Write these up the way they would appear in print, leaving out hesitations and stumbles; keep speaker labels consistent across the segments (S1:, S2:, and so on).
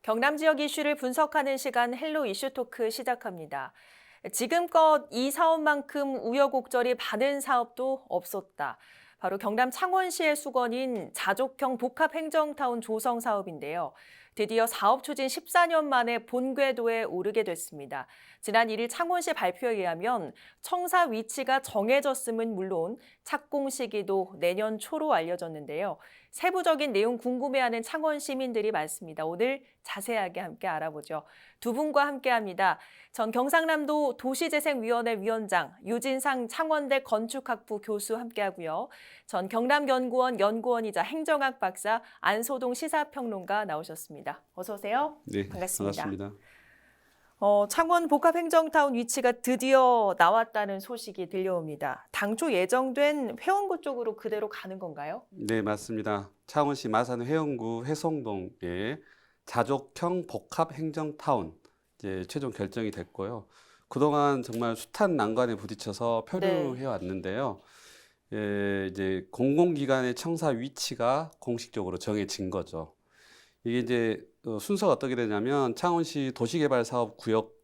S1: 경남 지역 이슈를 분석하는 시간 헬로 이슈 토크 시작합니다. 지금껏 이 사업만큼 우여곡절이 많은 사업도 없었다. 바로 경남 창원시의 수건인 자족형 복합행정타운 조성 사업인데요. 드디어 사업 추진 14년 만에 본궤도에 오르게 됐습니다. 지난 1일 창원시 발표에 의하면 청사 위치가 정해졌음은 물론 착공 시기도 내년 초로 알려졌는데요. 세부적인 내용 궁금해하는 창원 시민들이 많습니다. 오늘 자세하게 함께 알아보죠. 두 분과 함께합니다. 전 경상남도 도시재생위원회 위원장, 유진상 창원대 건축학부 교수 함께하고요. 전 경남연구원 연구원이자 행정학 박사 안소동 시사평론가 나오셨습니다. 어서 오세요.
S2: 네,
S1: 반갑습니다.
S2: 반갑습니다.
S1: 창원 복합행정타운 위치가 드디어 나왔다는 소식이 들려옵니다. 당초 예정된 회원구 쪽으로 그대로 가는 건가요?
S2: 네, 맞습니다. 창원시 마산 회원구 회송동에 자족형 복합행정타운 이제 최종 결정이 됐고요. 그동안 정말 숱한 난관에 부딪혀서 표류해 왔는데요. 이제 공공기관의 청사 위치가 공식적으로 정해진 거죠. 이게 이제 순서가 어떻게 되냐면 창원시 도시개발사업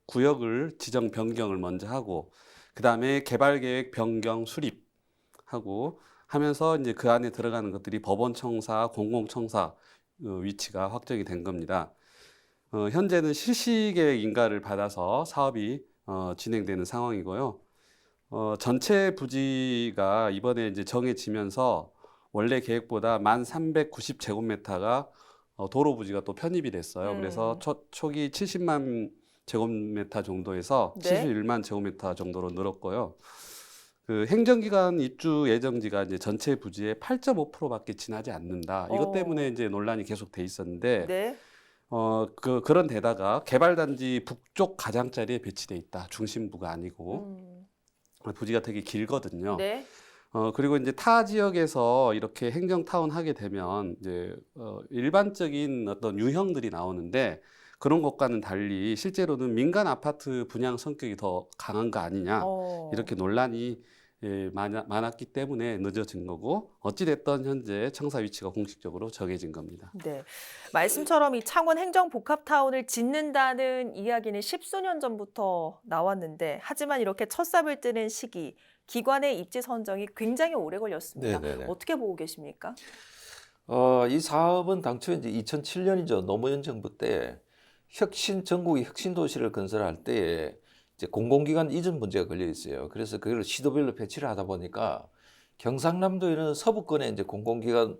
S2: 구역을 지정 변경을 먼저 하고 그다음에 개발계획 변경 수립하고 하면서 이제 그 안에 들어가는 것들이 법원청사, 공공청사 위치가 확정이 된 겁니다. 현재는 실시계획 인가를 받아서 사업이 진행되는 상황이고요. 전체 부지가 이번에 이제 정해지면서 원래 계획보다 1,390제곱미터가 도로 부지가 또 편입이 됐어요. 그래서 초기 70만 제곱미터 정도에서 71만 제곱미터 정도로 늘었고요. 그 행정기관 입주 예정지가 이제 전체 부지의 8.5%밖에 지나지 않는다. 이것 때문에 이제 논란이 계속 돼 있었는데, 그런 데다가 개발단지 북쪽 가장자리에 배치돼 있다. 중심부가 아니고 부지가 되게 길거든요.
S1: 네.
S2: 그리고 이제 타 지역에서 이렇게 행정타운 하게 되면 이제 일반적인 어떤 유형들이 나오는데 그런 것과는 달리 실제로는 민간 아파트 분양 성격이 더 강한 거 아니냐 이렇게 논란이 많았기 때문에 늦어진 거고 어찌됐든 현재 청사 위치가 공식적으로 정해진 겁니다.
S1: 네, 말씀처럼 이 창원 행정복합타운을 짓는다는 이야기는 십수년 전부터 나왔는데 하지만 이렇게 첫삽을 뜨는 시기, 기관의 입지 선정이 굉장히 오래 걸렸습니다.
S3: 네네네.
S1: 어떻게 보고 계십니까?
S3: 이 사업은 당초 이제 2007년이죠. 노무현 정부 때 전국의 혁신 도시를 건설할 때에 이제 공공기관 이전 문제가 걸려 있어요. 그래서 그걸 시도별로 배치를 하다 보니까 경상남도에는 서부권에 이제 공공기관을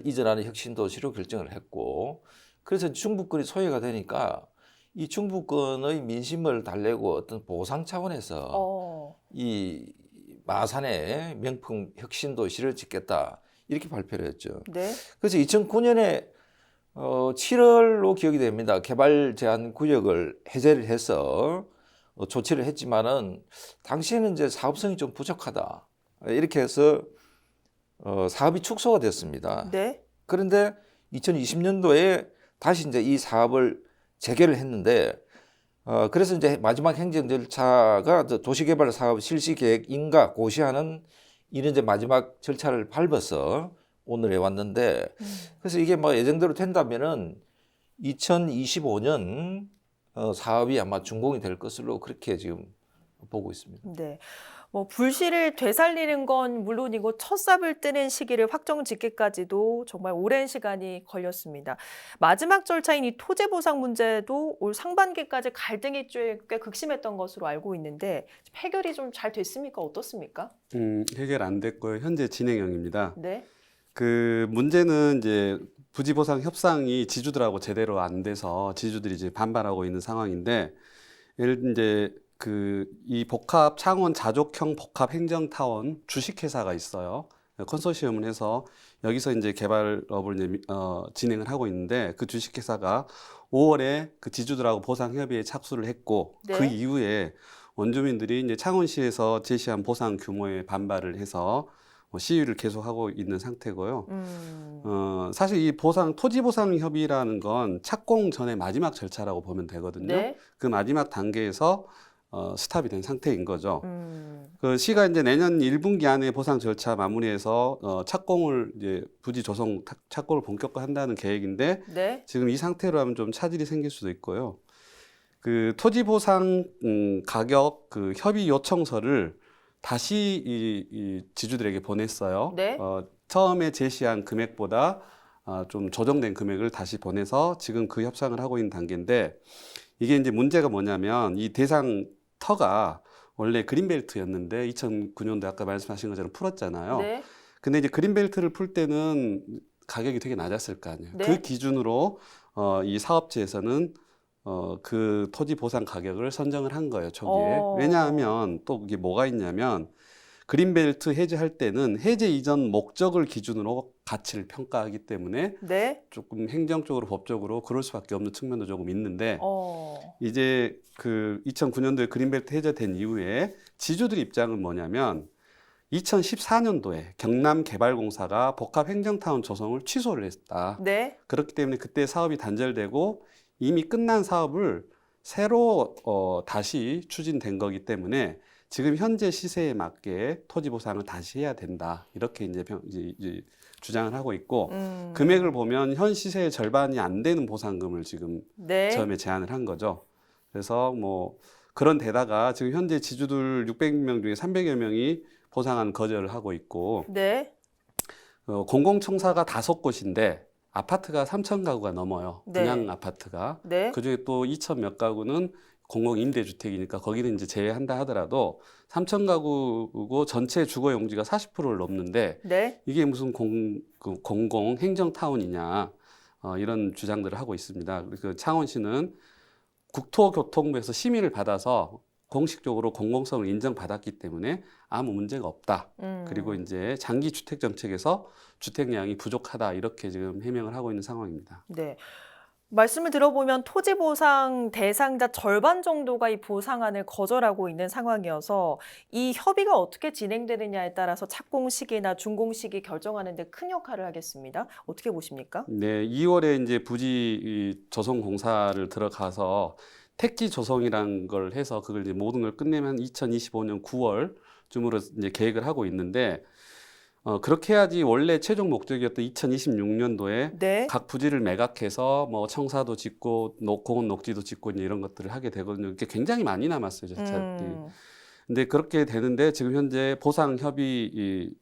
S3: 이전하는 혁신 도시로 결정을 했고, 그래서 중부권이 소외가 되니까 이 중부권의 민심을 달래고 어떤 보상 차원에서 이 마산에 명품 혁신 도시를 짓겠다 이렇게 발표를 했죠.
S1: 네.
S3: 그래서 2009년에 7월로 기억이 됩니다. 개발 제한 구역을 해제를 해서 조치를 했지만은 당시에는 이제 사업성이 좀 부족하다 이렇게 해서 사업이 축소가 됐습니다.
S1: 네.
S3: 그런데 2020년도에 다시 이제 이 사업을 재개를 했는데 그래서 이제 마지막 행정 절차가 도시개발 사업 실시 계획 인가 고시하는 이런 이제 마지막 절차를 밟아서 오늘에 왔는데 그래서 이게 뭐 예정대로 된다면은 2025년 사업이 아마 준공이 될 것으로 그렇게 지금 보고 있습니다.
S1: 네. 불씨를 되살리는 건 물론이고 첫삽을 뜨는 시기를 확정 짓기까지도 정말 오랜 시간이 걸렸습니다. 마지막 절차인 이 토지 보상 문제도 올 상반기까지 갈등이 꽤 극심했던 것으로 알고 있는데 해결이 좀 잘 됐습니까? 어떻습니까?
S2: 해결 안 됐고요. 현재 진행형입니다.
S1: 네.
S2: 그 문제는 이제 부지 보상 협상이 지주들하고 제대로 안 돼서 지주들이 이제 반발하고 있는 상황인데 이제 이 창원 자족형 복합 행정타운 주식회사가 있어요. 컨소시엄을 해서 여기서 이제 개발업을 이제 진행을 하고 있는데 그 주식회사가 5월에 그 지주들하고 보상 협의에 착수를 했고 그 이후에 원주민들이 이제 창원시에서 제시한 보상 규모에 반발을 해서 시위를 계속하고 있는 상태고요. 사실 이 토지 보상 협의라는 건 착공 전에 마지막 절차라고 보면 되거든요.
S1: 네.
S2: 그 마지막 단계에서 스탑이 된 상태인 거죠. 그 시가 이제 내년 1분기 안에 보상 절차 마무리해서 착공을 이제 부지 조성 착공을 본격화한다는 계획인데
S1: 네.
S2: 지금 이 상태로 하면 좀 차질이 생길 수도 있고요. 그 토지 보상 가격 그 협의 요청서를 다시 이 지주들에게 보냈어요.
S1: 네.
S2: 처음에 제시한 금액보다 좀 조정된 금액을 다시 보내서 지금 그 협상을 하고 있는 단계인데 이게 이제 문제가 뭐냐면 이 대상 터가 원래 그린벨트였는데 2009년도에 아까 말씀하신 것처럼 풀었잖아요.
S1: 네.
S2: 근데 이제 그린벨트를 풀 때는 가격이 되게 낮았을 거 아니에요.
S1: 네.
S2: 그 기준으로 이 사업체에서는 그 토지 보상 가격을 선정을 한 거예요, 초기에. 왜냐하면 또 이게 뭐가 있냐면 그린벨트 해제할 때는 해제 이전 목적을 기준으로 가치를 평가하기 때문에
S1: 네.
S2: 조금 행정적으로 법적으로 그럴 수밖에 없는 측면도 조금 있는데 이제 그 2009년도에 그린벨트 해제된 이후에 지주들 입장은 뭐냐면 2014년도에 경남개발공사가 복합행정타운 조성을 취소를 했다.
S1: 네.
S2: 그렇기 때문에 그때 사업이 단절되고 이미 끝난 사업을 새로 다시 추진된 거기 때문에 지금 현재 시세에 맞게 토지 보상을 다시 해야 된다. 이렇게 이제 주장을 하고 있고 금액을 보면 현 시세의 절반이 안 되는 보상금을 지금
S1: 네.
S2: 처음에 제안을 한 거죠. 그래서 뭐 그런 데다가 지금 현재 지주들 600명 중에 300여 명이 보상안 거절을 하고 있고
S1: 네.
S2: 공공청사가 5곳인데 아파트가 3천 가구가 넘어요.
S1: 네.
S2: 분양 아파트가.
S1: 네.
S2: 그중에 또 2천 몇 가구는 공공임대주택이니까 거기는 이제 제외한다 하더라도 3천 가구고 전체 주거 용지가 40%를 넘는데
S1: 네.
S2: 이게 무슨 공공 행정타운이냐 이런 주장들을 하고 있습니다. 그 창원시는 국토교통부에서 심의를 받아서 공식적으로 공공성을 인정받았기 때문에 아무 문제가 없다. 그리고 이제 장기 주택 정책에서 주택량이 부족하다 이렇게 지금 해명을 하고 있는 상황입니다.
S1: 네. 말씀을 들어보면 토지 보상 대상자 절반 정도가 이 보상안을 거절하고 있는 상황이어서 이 협의가 어떻게 진행되느냐에 따라서 착공 시기나 준공 시기 결정하는 데 큰 역할을 하겠습니다. 어떻게 보십니까?
S2: 네, 2월에 이제 부지 조성 공사를 들어가서 택지 조성이란 걸 해서 그걸 이제 모든 걸 끝내면 2025년 9월쯤으로 이제 계획을 하고 있는데 그렇게 해야지 원래 최종 목적이었던 2026년도에
S1: 네.
S2: 각 부지를 매각해서 뭐 청사도 짓고 공원 녹지도 짓고 이제 이런 것들을 하게 되거든요. 이게 굉장히 많이 남았어요, 근데 그렇게 되는데 지금 현재 보상 협의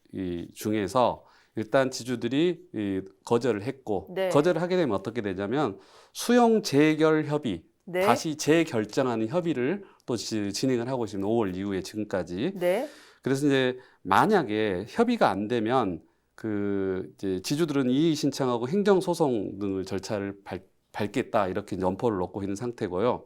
S2: 중에서 일단 지주들이 거절을 했고
S1: 네.
S2: 거절을 하게 되면 어떻게 되냐면 수용 재결 협의
S1: 네.
S2: 다시 재결정하는 협의를 또 진행을 하고 있습니다. 5월 이후에 지금까지.
S1: 네.
S2: 그래서 이제 만약에 협의가 안 되면 그 이제 지주들은 이의 신청하고 행정 소송 등의 절차를 밟겠다 이렇게 이제 엄포를 놓고 있는 상태고요.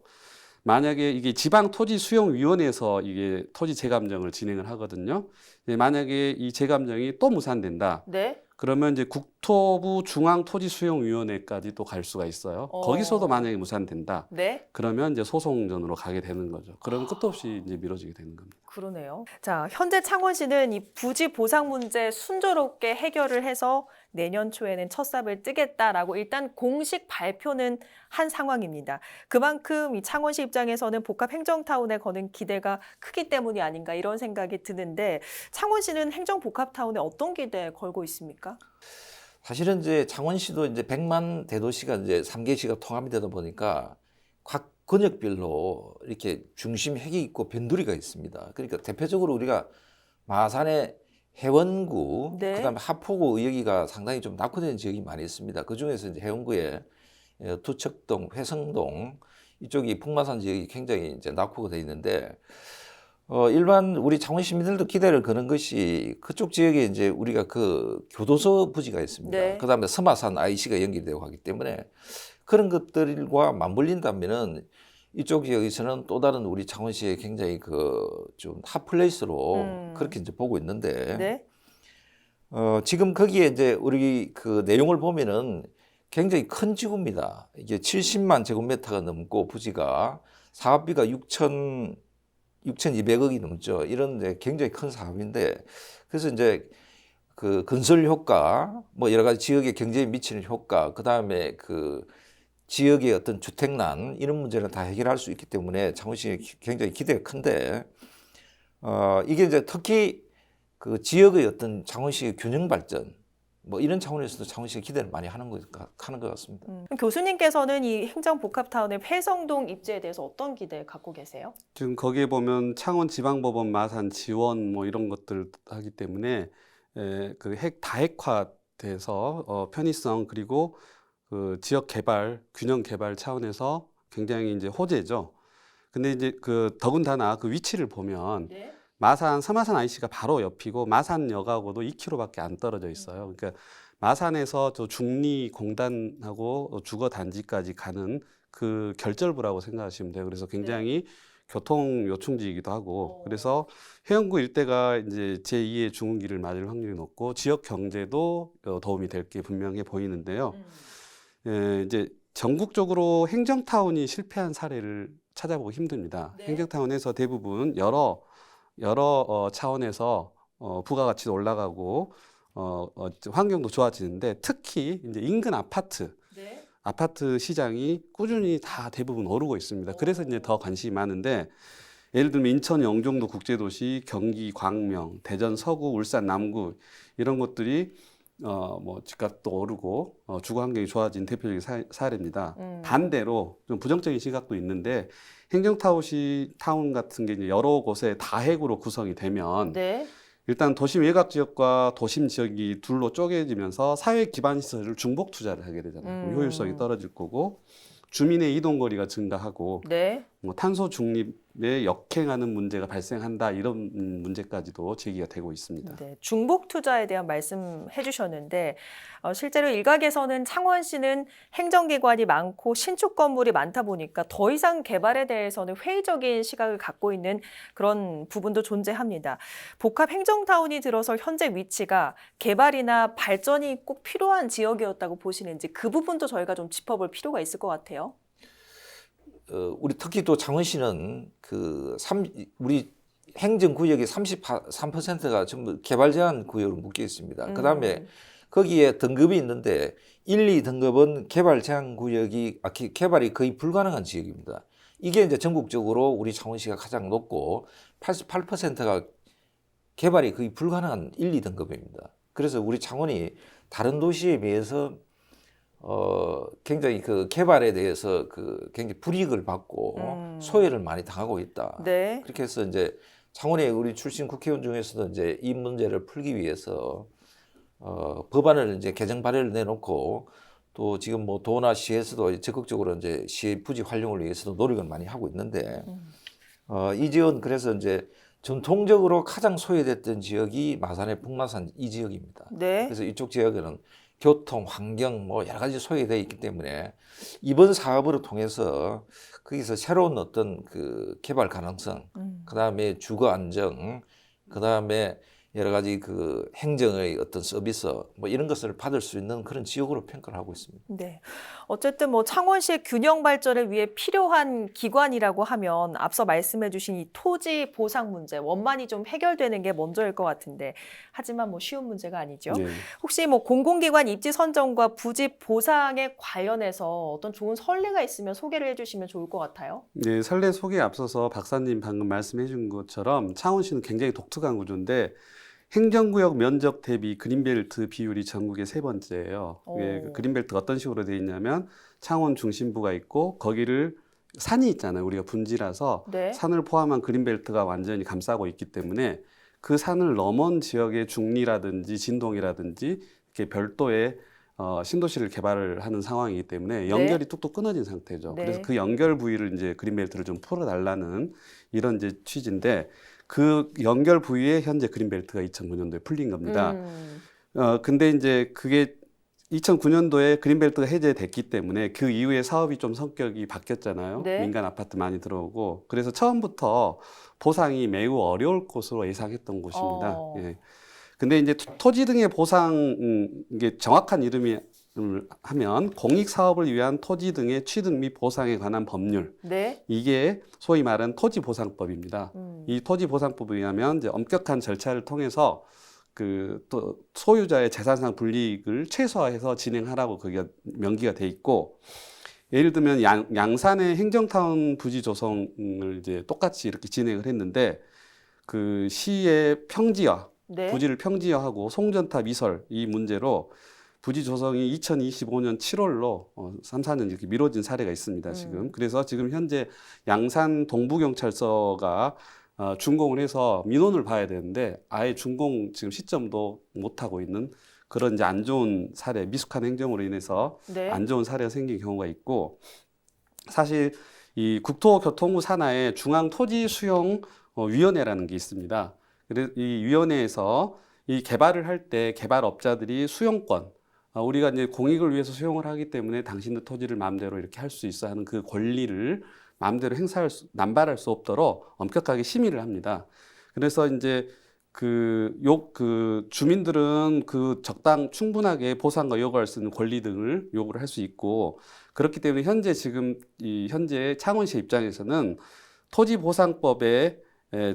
S2: 만약에 이게 지방토지수용위원회에서 이게 토지 재감정을 진행을 하거든요. 만약에 이 재감정이 또 무산된다.
S1: 네.
S2: 그러면 이제 국토부 중앙토지수용위원회까지 또 갈 수가 있어요. 거기서도 만약에 무산된다.
S1: 네.
S2: 그러면 이제 소송전으로 가게 되는 거죠. 그러면 끝도 없이 이제 미뤄지게 되는 겁니다.
S1: 그러네요. 자, 현재 창원시는 이 부지 보상 문제 순조롭게 해결을 해서 내년 초에는 첫 삽을 뜨겠다라고 일단 공식 발표는 한 상황입니다. 그만큼 이 창원시 입장에서는 복합 행정타운에 거는 기대가 크기 때문이 아닌가 이런 생각이 드는데 창원시는 행정복합타운에 어떤 기대 걸고 있습니까?
S3: 사실은 이제 창원시도 이제 100만 대도시가 이제 3개시가 통합이 되다 보니까 각 권역별로 이렇게 중심 핵이 있고 변두리가 있습니다. 그러니까 대표적으로 우리가 마산의 해원구,
S1: 네.
S3: 그다음에 하포구 여기가 상당히 좀 낙후된 지역이 많이 있습니다. 그 중에서 이제 해원구에 두척동, 회성동 이쪽이 북마산 지역이 굉장히 이제 낙후가 돼 있는데 일반 우리 창원 시민들도 기대를 거는 것이 그쪽 지역에 이제 우리가 그 교도소 부지가 있습니다.
S1: 네.
S3: 그다음에 서마산 IC가 연결되고 하기 때문에 그런 것들과 맞물린다면은 이쪽 지역에서는 또 다른 우리 창원시의 굉장히 그 좀 핫플레이스로 그렇게 이제 보고 있는데
S1: 네.
S3: 지금 거기에 이제 우리 그 내용을 보면은 굉장히 큰 지구입니다. 이게 70만 제곱미터가 넘고 부지가 사업비가 6,200억이 넘죠. 이런 데 굉장히 큰 사업인데 그래서 이제 그 건설 효과, 뭐 여러 가지 지역의 경제에 미치는 효과, 그 다음에 그 지역의 어떤 주택난 이런 문제는 다 해결할 수 있기 때문에 창원시에 굉장히 기대가 큰데 이게 이제 특히 그 지역의 어떤 창원시의 균형 발전 뭐 이런 차원에서도 창원시가 기대를 많이 하는 것 같습니다.
S1: 교수님께서는 이 행정복합타운의 회성동 입지에 대해서 어떤 기대 갖고 계세요?
S2: 지금 거기에 보면 창원지방법원 마산 지원 뭐 이런 것들 하기 때문에 그 다핵화돼서 편의성 그리고 그 지역 개발, 균형 개발 차원에서 굉장히 이제 호재죠. 근데 이제 그 더군다나 그 위치를 보면
S1: 네.
S2: 마산, 서마산 IC가 바로 옆이고 마산역하고도 2km밖에 안 떨어져 있어요. 그러니까 마산에서 저 중리공단하고 주거단지까지 가는 그 결절부라고 생각하시면 돼요. 그래서 굉장히 교통 요충지이기도 하고 그래서 해운구 일대가 이제 제2의 중흥기를 맞을 확률이 높고 지역 경제도 도움이 될 게 분명해 보이는데요. 이제 전국적으로 행정타운이 실패한 사례를 찾아보기 힘듭니다.
S1: 네.
S2: 행정타운에서 대부분 여러 차원에서 부가가치도 올라가고 환경도 좋아지는데 특히 이제 인근 아파트 시장이 꾸준히 다 대부분 오르고 있습니다. 그래서 이제 더 관심이 많은데 예를 들면 인천 영종도 국제도시, 경기 광명, 대전 서구, 울산 남구 이런 것들이 뭐 집값도 오르고 주거 환경이 좋아진 대표적인 사례입니다. 반대로 좀 부정적인 시각도 있는데 행정타운 같은 게 이제 여러 곳에 다핵으로 구성이 되면
S1: 네.
S2: 일단 도심 외곽 지역과 도심 지역이 둘로 쪼개지면서 사회 기반 시설을 중복 투자를 하게 되잖아요. 그럼 효율성이 떨어질 거고 주민의 이동 거리가 증가하고
S1: 네.
S2: 뭐 탄소 중립에 역행하는 문제가 발생한다 이런 문제까지도 제기가 되고 있습니다.
S1: 네, 중복 투자에 대한 말씀해 주셨는데 실제로 일각에서는 창원시는 행정기관이 많고 신축 건물이 많다 보니까 더 이상 개발에 대해서는 회의적인 시각을 갖고 있는 그런 부분도 존재합니다. 복합 행정타운이 들어서 현재 위치가 개발이나 발전이 꼭 필요한 지역이었다고 보시는지 그 부분도 저희가 좀 짚어볼 필요가 있을 것 같아요.
S3: 우리 특히 또 창원시는 우리 행정구역의 33%가 전부 개발 제한 구역으로 묶여 있습니다. 그다음에 거기에 등급이 있는데 1, 2등급은 개발 제한 구역이 개발이 거의 불가능한 지역입니다. 이게 이제 전국적으로 우리 창원시가 가장 높고 88%가 개발이 거의 불가능한 1, 2등급입니다. 그래서 우리 창원이 다른 도시에 비해서 굉장히 그 개발에 대해서 굉장히 불이익을 받고 소외를 많이 당하고 있다.
S1: 네.
S3: 그렇게 해서 이제 창원의 우리 출신 국회의원 중에서도 이제 이 문제를 풀기 위해서 법안을 이제 개정 발의를 내놓고 또 지금 뭐 도나 시에서도 적극적으로 이제 시의 부지 활용을 위해서도 노력을 많이 하고 있는데 이 지역은 그래서 이제 전통적으로 가장 소외됐던 지역이 마산의 북마산 이 지역입니다.
S1: 네.
S3: 그래서 이쪽 지역에는 교통, 환경 뭐 여러 가지 소외되어 있기 때문에 이번 사업을 통해서 거기서 새로운 어떤 그 개발 가능성, 그다음에 주거 안정, 그다음에 여러 가지 그 행정의 어떤 서비스 뭐 이런 것을 받을 수 있는 그런 지역으로 평가를 하고 있습니다.
S1: 네. 어쨌든 뭐 창원시의 균형 발전을 위해 필요한 기관이라고 하면 앞서 말씀해 주신 이 토지 보상 문제, 원만히 좀 해결되는 게 먼저일 것 같은데 하지만 뭐 쉬운 문제가 아니죠.
S2: 네.
S1: 혹시 뭐 공공기관 입지 선정과 부지 보상에 관련해서 어떤 좋은 선례가 있으면 소개를 해 주시면 좋을 것 같아요.
S2: 네, 선례 소개에 앞서서 박사님 방금 말씀해 준 것처럼 창원시는 굉장히 독특한 구조인데 행정구역 면적 대비 그린벨트 비율이 전국의 3번째예요. 이게 그린벨트가 어떤 식으로 되어 있냐면 창원 중심부가 있고 거기를 산이 있잖아요. 우리가 분지라서
S1: 네.
S2: 산을 포함한 그린벨트가 완전히 감싸고 있기 때문에 그 산을 넘은 지역의 중리라든지 진동이라든지 이렇게 별도의 신도시를 개발을 하는 상황이기 때문에 연결이 뚝뚝 끊어진 상태죠.
S1: 네.
S2: 그래서 그 연결 부위를 이제 그린벨트를 좀 풀어달라는 이런 이제 취지인데 그 연결 부위에 현재 그린벨트가 2009년도에 풀린 겁니다. 근데 이제 그게 2009년도에 그린벨트가 해제됐기 때문에 그 이후에 사업이 좀 성격이 바뀌었잖아요.
S1: 네.
S2: 민간 아파트 많이 들어오고 그래서 처음부터 보상이 매우 어려울 것으로 예상했던 곳입니다. 예. 근데 이제 토지 등의 보상 이게 정확한 이름이 하면 공익 사업을 위한 토지 등의 취득 및 보상에 관한 법률.
S1: 네.
S2: 이게 소위 말하는 토지보상법입니다. 이 토지보상법에 의하면 이제 엄격한 절차를 통해서 또 소유자의 재산상 불이익을 최소화해서 진행하라고 그게 명기가 돼 있고 예를 들면 양산의 행정타운 부지 조성을 이제 똑같이 이렇게 진행을 했는데 그 시의 평지화,
S1: 네.
S2: 부지를 평지화하고 송전탑 이설 이 문제로 부지 조성이 2025년 7월로 3, 4년 이렇게 미뤄진 사례가 있습니다, 지금. 그래서 지금 현재 양산 동부경찰서가 준공을 해서 민원을 봐야 되는데 아예 준공 지금 시점도 못하고 있는 그런 이제 안 좋은 사례, 미숙한 행정으로 인해서
S1: 네.
S2: 안 좋은 사례가 생긴 경우가 있고 사실 이 국토교통부 산하에 중앙토지수용위원회라는 게 있습니다. 그래서 이 위원회에서 이 개발을 할 때 개발업자들이 수용권, 우리가 이제 공익을 위해서 수용을 하기 때문에 당신들 토지를 마음대로 이렇게 할 수 있어 하는 그 권리를 마음대로 남발할 수 없도록 엄격하게 심의를 합니다. 그래서 이제 그 주민들은 그 충분하게 보상과 요구할 수 있는 권리 등을 요구를 할 수 있고 그렇기 때문에 현재 창원시 입장에서는 토지보상법에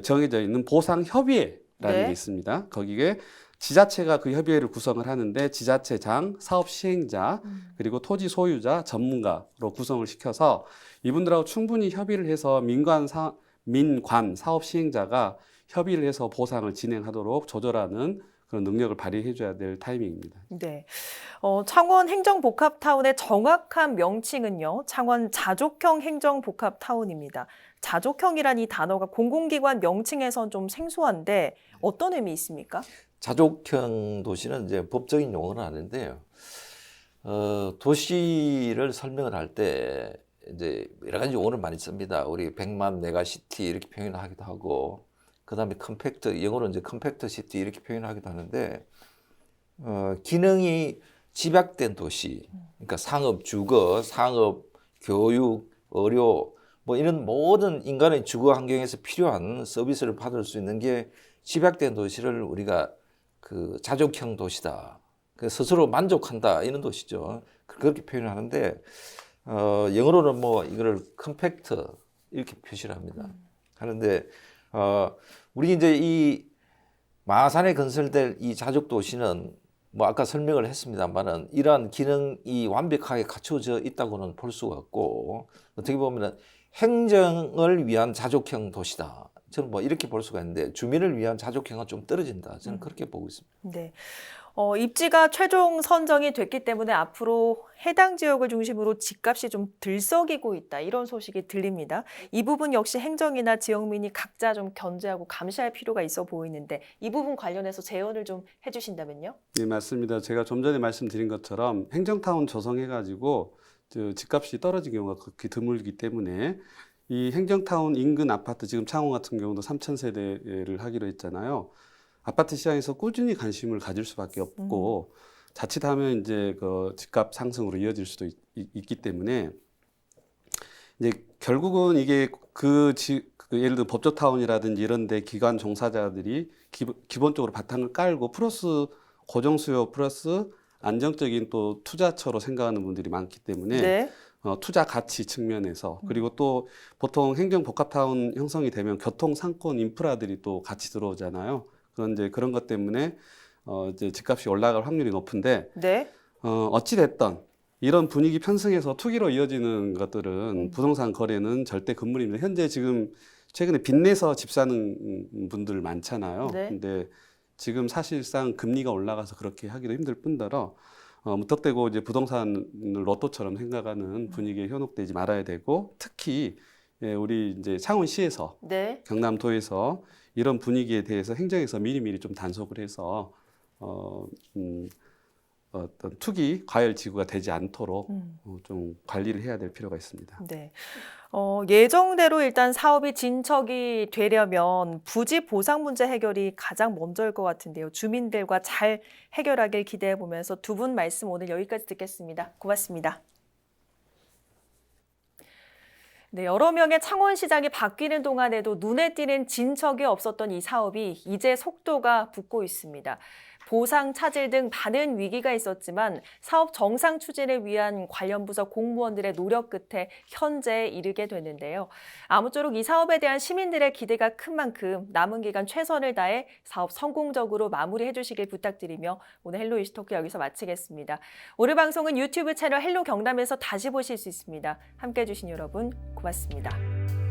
S2: 정해져 있는 보상협의회라는
S1: 네.
S2: 게 있습니다. 거기에 지자체가 그 협의회를 구성을 하는데 지자체장, 사업시행자, 그리고 토지 소유자, 전문가로 구성을 시켜서 이분들하고 충분히 협의를 해서 민관 사업시행자가 협의를 해서 보상을 진행하도록 조절하는 그런 능력을 발휘해 줘야 될 타이밍입니다.
S1: 네. 창원 행정복합타운의 정확한 명칭은요. 창원 자족형 행정복합타운입니다. 자족형이란 이 단어가 공공기관 명칭에선 좀 생소한데 어떤 의미 있습니까?
S3: 자족형 도시는 이제 법적인 용어는 아닌데요. 도시를 설명을 할 때 이제 여러 가지 용어를 많이 씁니다. 우리 100만 메가시티 이렇게 표현하기도 하고, 그 다음에 컴팩트, 영어로 이제 컴팩트 시티 이렇게 표현하기도 하는데, 기능이 집약된 도시, 그러니까 상업, 주거, 상업, 교육, 의료, 뭐 이런 모든 인간의 주거 환경에서 필요한 서비스를 받을 수 있는 게 집약된 도시를 우리가 그 자족형 도시다. 그 스스로 만족한다. 이런 도시죠. 그렇게 표현을 하는데, 영어로는 뭐 이거를 컴팩트 이렇게 표시를 합니다. 하는데, 우리 이제 이 마산에 건설될 이 자족 도시는 뭐 아까 설명을 했습니다만은 이러한 기능이 완벽하게 갖춰져 있다고는 볼 수가 없고 어떻게 보면은 행정을 위한 자족형 도시다. 저는 뭐 이렇게 볼 수가 있는데 주민을 위한 자족형은 좀 떨어진다. 저는 그렇게 보고 있습니다.
S1: 네. 입지가 최종 선정이 됐기 때문에 앞으로 해당 지역을 중심으로 집값이 좀 들썩이고 있다. 이런 소식이 들립니다. 이 부분 역시 행정이나 지역민이 각자 좀 견제하고 감시할 필요가 있어 보이는데 이 부분 관련해서 제언을 좀 해주신다면요?
S2: 네, 맞습니다. 제가 좀 전에 말씀드린 것처럼 행정타운 조성해가지고 집값이 떨어진 경우가 극히 드물기 때문에 이 행정타운 인근 아파트 지금 창원 같은 경우도 3,000세대를 하기로 했잖아요. 아파트 시장에서 꾸준히 관심을 가질 수밖에 없고 자칫하면 이제 그 집값 상승으로 이어질 수도 있기 때문에 이제 결국은 이게 예를 들어 법조타운이라든지 이런 데 기관 종사자들이 기본적으로 바탕을 깔고 플러스 고정수요 플러스 안정적인 또 투자처로 생각하는 분들이 많기 때문에
S1: 네.
S2: 투자 가치 측면에서 그리고 또 보통 행정복합타운 형성이 되면 교통 상권 인프라들이 또 같이 들어오잖아요. 그런데 그런 것 때문에 이제 집값이 올라갈 확률이 높은데
S1: 네.
S2: 어찌 됐든 이런 분위기 편승해서 투기로 이어지는 것들은 부동산 거래는 절대 금물입니다. 현재 지금 최근에 빚내서 집 사는 분들 많잖아요.
S1: 네.
S2: 근데 지금 사실상 금리가 올라가서 그렇게 하기도 힘들 뿐더러 무턱대고 이제 부동산을 로또처럼 생각하는 분위기에 현혹되지 말아야 되고 특히 우리 이제 창원시에서
S1: 네.
S2: 경남도에서 이런 분위기에 대해서 행정에서 미리미리 좀 단속을 해서 어떤 투기 과열 지구가 되지 않도록 좀 관리를 해야 될 필요가 있습니다.
S1: 네. 예정대로 일단 사업이 진척이 되려면 부지 보상 문제 해결이 가장 먼저일 것 같은데요. 주민들과 잘 해결하길 기대해 보면서 두 분 말씀 오늘 여기까지 듣겠습니다. 고맙습니다. 네, 여러 명의 창원시장이 바뀌는 동안에도 눈에 띄는 진척이 없었던 이 사업이 이제 속도가 붙고 있습니다. 보상 차질 등 많은 위기가 있었지만 사업 정상 추진을 위한 관련 부서 공무원들의 노력 끝에 현재에 이르게 됐는데요. 아무쪼록 이 사업에 대한 시민들의 기대가 큰 만큼 남은 기간 최선을 다해 사업 성공적으로 마무리해 주시길 부탁드리며 오늘 헬로 이슈토크 여기서 마치겠습니다. 오늘 방송은 유튜브 채널 헬로 경남에서 다시 보실 수 있습니다. 함께해 주신 여러분 고맙습니다.